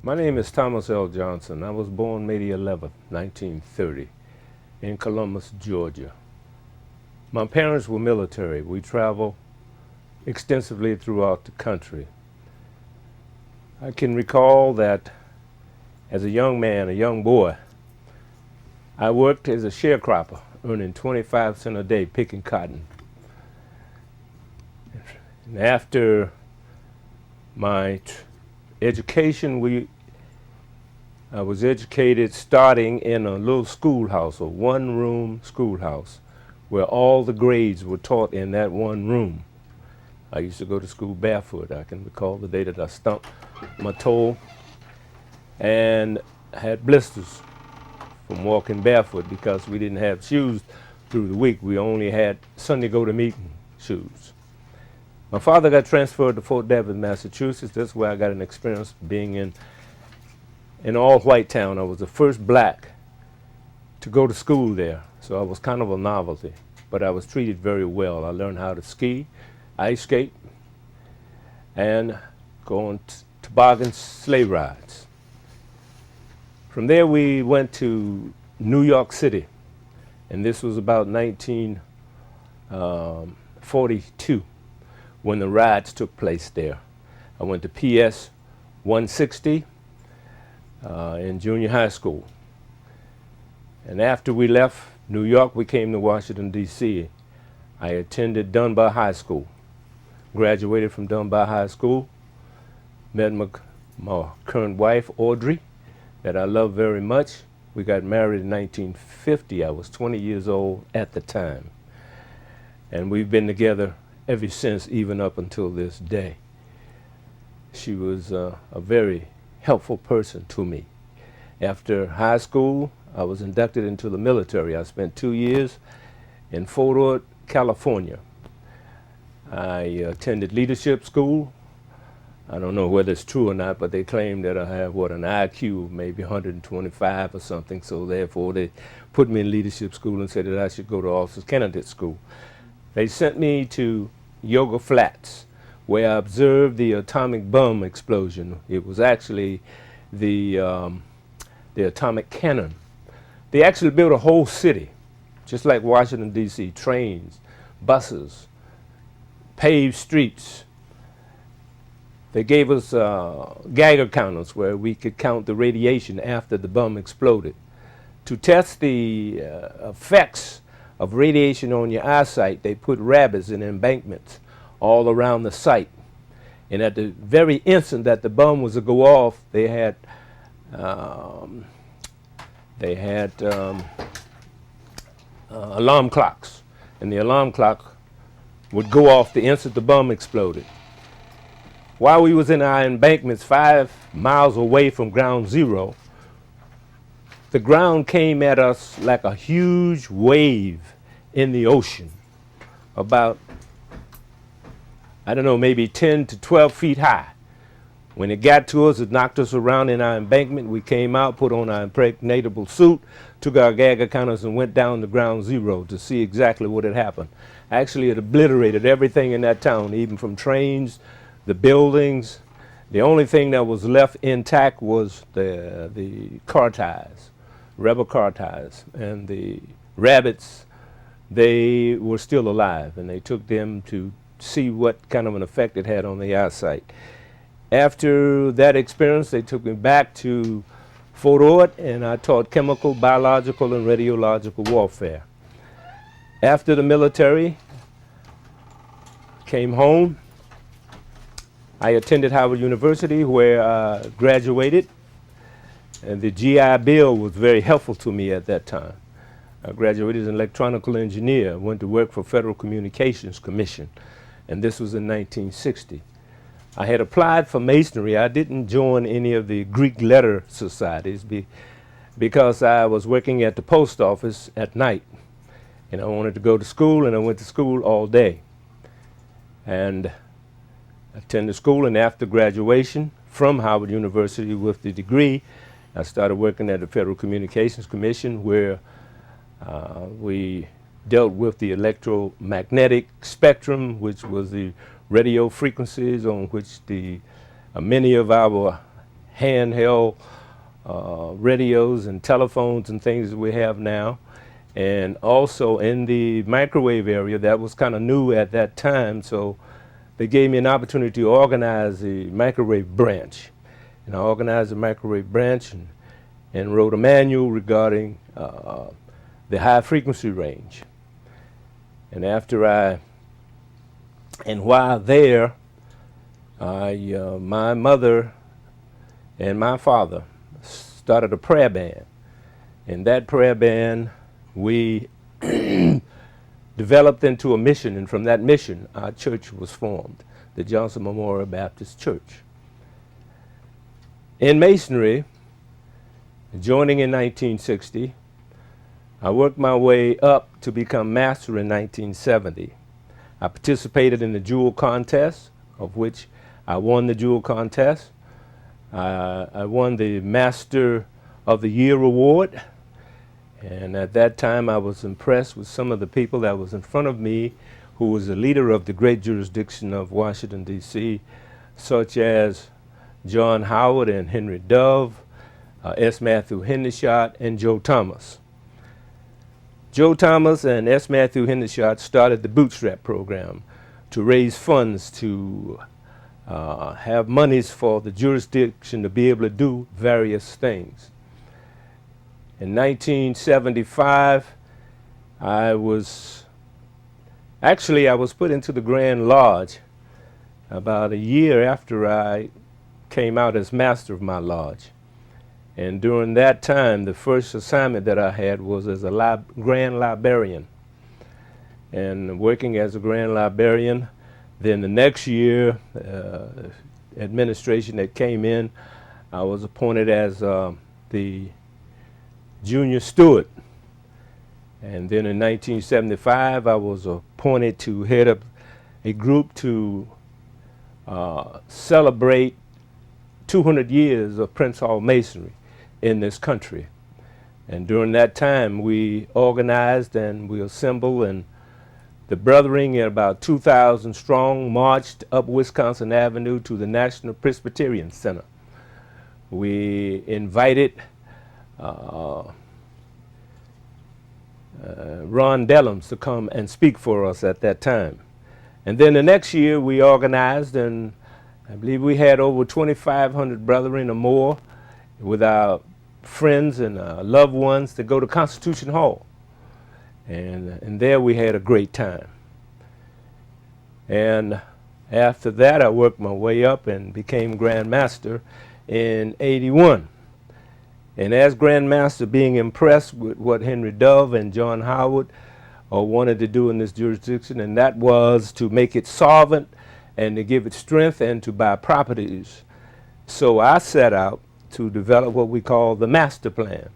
My name is Thomas L. Johnson. I was born May the 11th, 1930, in Columbus, Georgia. My parents were military. We traveled extensively throughout the country. I can recall that as a young man, a young boy, I worked as a sharecropper, earning 25 cents a day picking cotton. And after my education, I was educated starting in a little schoolhouse, a one-room schoolhouse, where all the grades were taught in that one room. I used to go to school barefoot. I can recall the day that I stumped my toe and had blisters from walking barefoot because we didn't have shoes through the week. We only had Sunday go-to-meeting shoes. My father got transferred to Fort Devens, Massachusetts. That's where I got an experience being in an all-white town. I was the first black to go to school there, so I was kind of a novelty, but I was treated very well. I learned how to ski, ice skate, and go on toboggan sleigh rides. From there we went to New York City, and this was about 1942 when the riots took place there. I went to PS 160 in junior high school. And after we left New York, we came to Washington, D.C. I attended Dunbar High School, graduated from Dunbar High School, met my current wife, Audrey, that I love very much. We got married in 1950. I was 20 years old at the time. And we've been together ever since, even up until this day. She was a very helpful person to me. After high school, I was inducted into the military. I spent 2 years in Fort Ord, California. I attended leadership school. I don't know whether it's true or not, but they claim that I have, an IQ of maybe 125 or something, so therefore they put me in leadership school and said that I should go to officers candidate school. They sent me to Yoga Flats, where I observed the atomic bomb explosion. It was actually the atomic cannon. They actually built a whole city, just like Washington, D.C., trains, buses, paved streets. They gave us Geiger counters where we could count the radiation after the bomb exploded. To test the effects of radiation on your eyesight, they put rabbits in embankments all around the site. And at the very instant that the bomb was to go off, they had alarm clocks, and the alarm clock would go off the instant the bomb exploded. While we was in our embankments 5 miles away from ground zero, the ground came at us like a huge wave in the ocean, about, I don't know, maybe 10 to 12 feet high. When it got to us, it knocked us around in our embankment. We came out, put on our impregnable suit, took our Geiger counters, and went down to ground zero to see exactly what had happened. Actually, it obliterated everything in that town, even from trains, the buildings. The only thing that was left intact was the car tires, rebel car tires, and the rabbits. They were still alive, and they took them to see what kind of an effect it had on the eyesight. After that experience, they took me back to Fort Ord, and I taught chemical, biological, and radiological warfare. After the military, came home. I attended Howard University, where I graduated, and the GI Bill was very helpful to me at that time. I graduated as an electronical engineer, went to work for Federal Communications Commission, and this was in 1960. I had applied for masonry. I didn't join any of the Greek letter societies because I was working at the post office at night, and I wanted to go to school, and I went to school all day. And I attended school, and after graduation from Howard University with the degree, I started working at the Federal Communications Commission, where we dealt with the electromagnetic spectrum, which was the radio frequencies on which many of our handheld radios and telephones and things that we have now. And also in the microwave area, that was kind of new at that time, so they gave me an opportunity to organize the microwave branch. And I organized the microwave branch and wrote a manual regarding the high frequency range. And while there, my mother and my father started a prayer band. And that prayer band, we developed into a mission, and from that mission, our church was formed, the Johnson Memorial Baptist Church. In Masonry, joining in 1960, I worked my way up to become master in 1970. I participated in the jewel contest, of which I won the jewel contest. I won the Master of the Year award, and at that time I was impressed with some of the people that was in front of me who was the leader of the great jurisdiction of Washington, D.C., such as John Howard and Henry Dove, S. Matthew Hendershot, and Joe Thomas. Joe Thomas and S. Matthew Hendershot started the Bootstrap program to raise funds to have monies for the jurisdiction to be able to do various things. In 1975, I was put into the Grand Lodge about a year after I came out as master of my lodge. And during that time, the first assignment that I had was as a Grand Librarian. And working as a Grand Librarian, then the next year, administration that came in, I was appointed as the Junior Steward. And then in 1975, I was appointed to head up a group to celebrate 200 years of Prince Hall Masonry in this country. And during that time, we organized and we assembled, and the brethren, at about 2,000 strong, marched up Wisconsin Avenue to the National Presbyterian Center. We invited Ron Dellums to come and speak for us at that time. And then the next year we organized, and I believe we had over 2,500 brethren or more with our friends and loved ones to go to Constitution Hall. And there we had a great time. And after that, I worked my way up and became Grand Master in '81. And as Grand Master, being impressed with what Henry Dove and John Howard wanted to do in this jurisdiction, and that was to make it solvent and to give it strength and to buy properties. So I set out to develop what we call the master plan.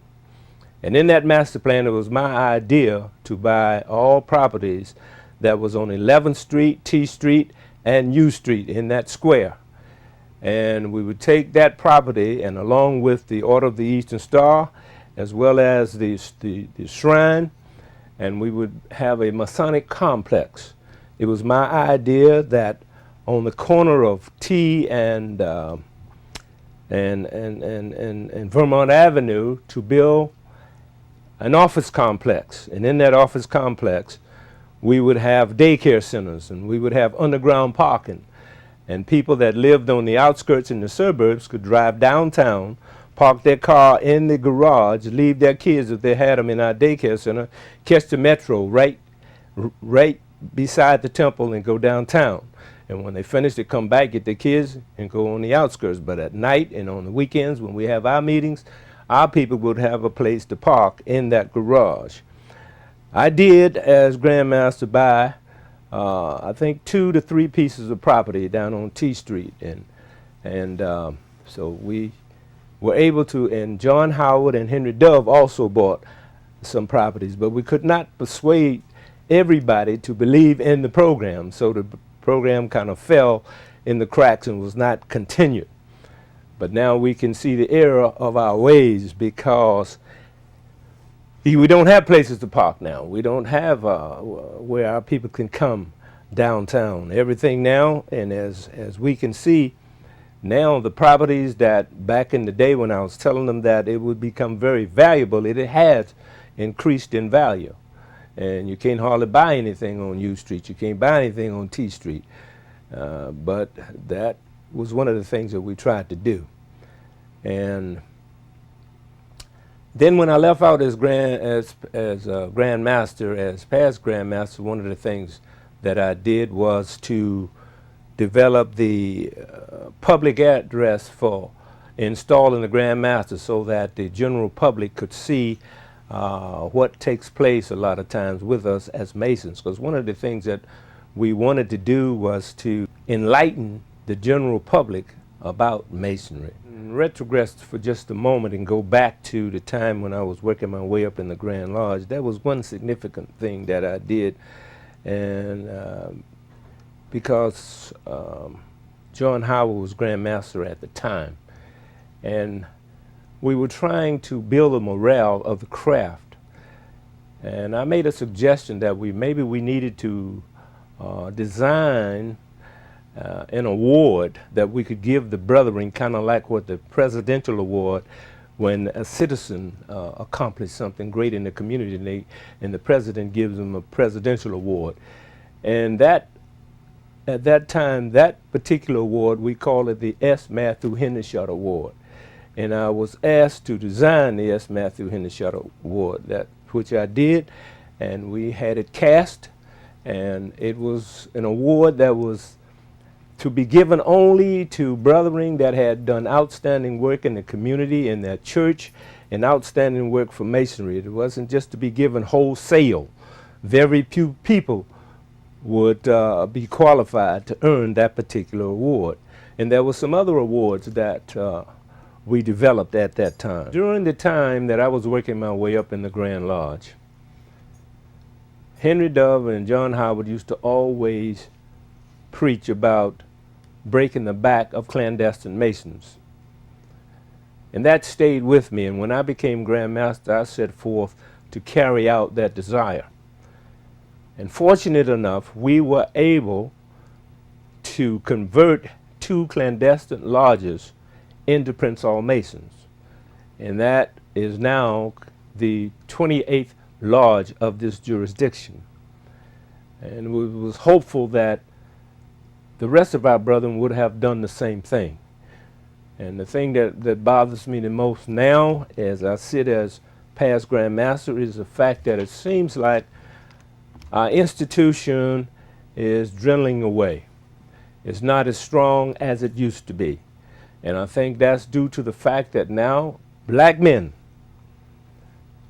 And in that master plan, it was my idea to buy all properties that was on 11th Street, T Street, and U Street in that square. And we would take that property, and along with the Order of the Eastern Star, as well as the shrine, and we would have a Masonic complex. It was my idea that on the corner of T and Vermont Avenue to build an office complex. And in that office complex, we would have daycare centers, and we would have underground parking. And people that lived on the outskirts in the suburbs could drive downtown, park their car in the garage, leave their kids if they had them in our daycare center, catch the metro right beside the temple and go downtown. And when they finish, they come back, get their kids, and go on the outskirts. But at night and on the weekends when we have our meetings, our people would have a place to park in that garage. I did, as Grand Master, buy I think 2 to 3 pieces of property down on T Street, and so we were able to, and John Howard and Henry Dove also bought some properties, but we could not persuade everybody to believe in the program, so the program kind of fell in the cracks and was not continued. But now we can see the error of our ways, because we don't have places to park now. We don't have where our people can come downtown. Everything now, and as we can see, Now the properties that back in the day when I was telling them that it would become very valuable, it has increased in value. And you can't hardly buy anything on U Street. You can't buy anything on T Street. But that was one of the things that we tried to do. And then when I left out as grandmaster, as past grandmaster, one of the things that I did was to develop the public address for installing the grandmaster so that the general public could see what takes place a lot of times with us as Masons. Because one of the things that we wanted to do was to enlighten the general public about Masonry. Retrogress for just a moment and go back to the time when I was working my way up in the Grand Lodge. That was one significant thing that I did, and because John Howard was Grand Master at the time, and we were trying to build a morale of the craft. And I made a suggestion that maybe we needed to design an award that we could give the brethren, kind of like what the presidential award, when a citizen accomplished something great in the community, and the president gives them a presidential award. And that, at that time, that particular award, we call it the S. Matthew Hendershot Award. And I was asked to design the S. Matthew Hendershot Award, which I did, and we had it cast, and it was an award that was to be given only to brethren that had done outstanding work in the community, in their church, and outstanding work for Masonry. It wasn't just to be given wholesale. Very few people would be qualified to earn that particular award. And there were some other awards that we developed at that time. During the time that I was working my way up in the Grand Lodge, Henry Dove and John Howard used to always preach about breaking the back of clandestine Masons. And that stayed with me, and when I became Grand Master, I set forth to carry out that desire. And fortunate enough, we were able to convert 2 clandestine lodges into Prince Hall Masons. And that is now the 28th lodge of this jurisdiction. And we was hopeful that the rest of our brethren would have done the same thing. And the thing that bothers me the most now, as I sit as past Grand Master, is the fact that it seems like our institution is dwindling away. It's not as strong as it used to be. And I think that's due to the fact that now black men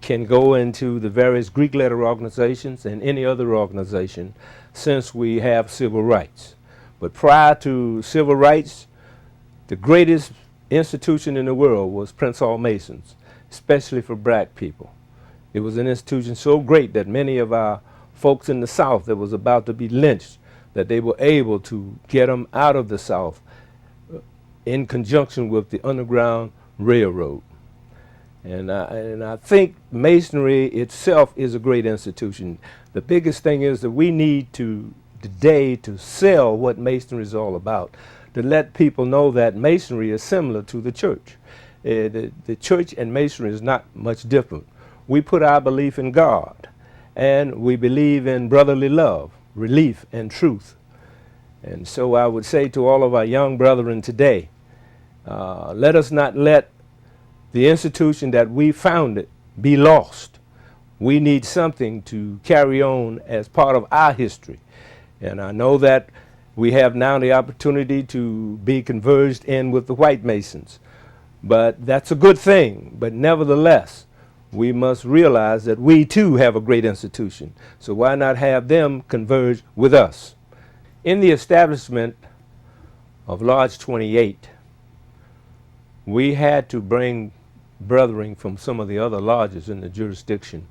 can go into the various Greek letter organizations and any other organization since we have civil rights. But prior to civil rights, the greatest institution in the world was Prince Hall Masons, especially for black people. It was an institution so great that many of our folks in the South that was about to be lynched, that they were able to get them out of the South in conjunction with the Underground Railroad. And I think Masonry itself is a great institution. The biggest thing is that we need today to sell what Masonry is all about, to let people know that Masonry is similar to the church. The church and Masonry is not much different. We put our belief in God, and we believe in brotherly love, relief, and truth. And so I would say to all of our young brethren today, let us not let the institution that we founded be lost. We need something to carry on as part of our history. And I know that we have now the opportunity to be converged in with the white Masons. But that's a good thing. But nevertheless, we must realize that we too have a great institution. So why not have them converge with us? In the establishment of Lodge 28, we had to bring brethren from some of the other lodges in the jurisdiction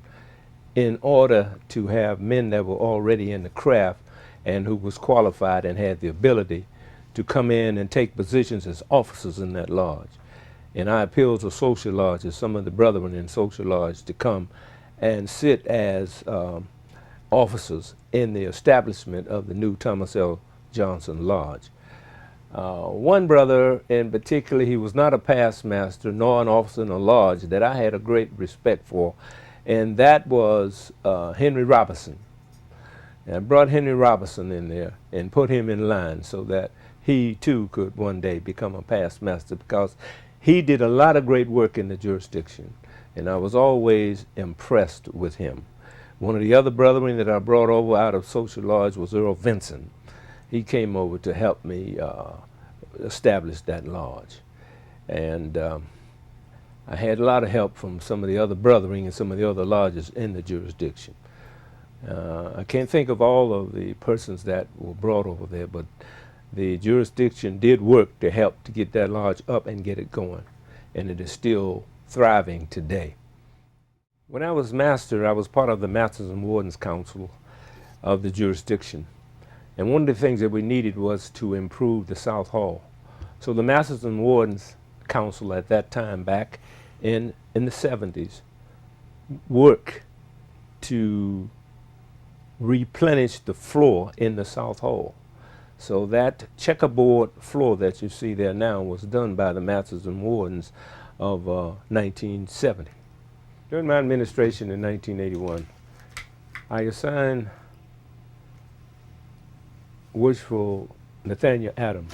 in order to have men that were already in the craft and who was qualified and had the ability to come in and take positions as officers in that lodge. And I appealed to social lodges, some of the brethren in social lodge, to come and sit as officers in the establishment of the new Thomas L. Johnson Lodge. One brother in particular, he was not a past master nor an officer in a lodge that I had a great respect for, and that was Henry Robinson. And I brought Henry Robinson in there and put him in line so that he too could one day become a past master, because he did a lot of great work in the jurisdiction, and I was always impressed with him. One of the other brethren that I brought over out of Social Lodge was Earl Vinson. He came over to help me establish that lodge. And I had a lot of help from some of the other brethren and some of the other lodges in the jurisdiction. I can't think of all of the persons that were brought over there, but the jurisdiction did work to help to get that lodge up and get it going, and it is still thriving today. When I was master, I was part of the Masters and Wardens Council of the jurisdiction, and one of the things that we needed was to improve the South Hall. So the Masters and Wardens Council at that time, back in the 70s, worked to replenish the floor in the South Hall. So that checkerboard floor that you see there now was done by the Masters and Wardens of 1970. During my administration in 1981, I assigned Worshipful Nathaniel Adams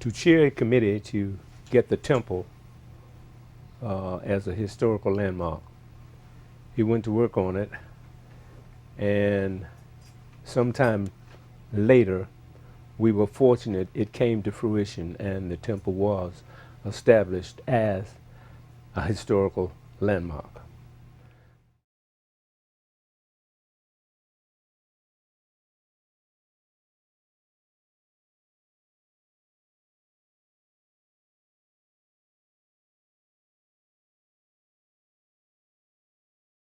to chair a committee to get the temple as a historical landmark. He went to work on it, and sometime later we were fortunate it came to fruition and the temple was established as a historical landmark.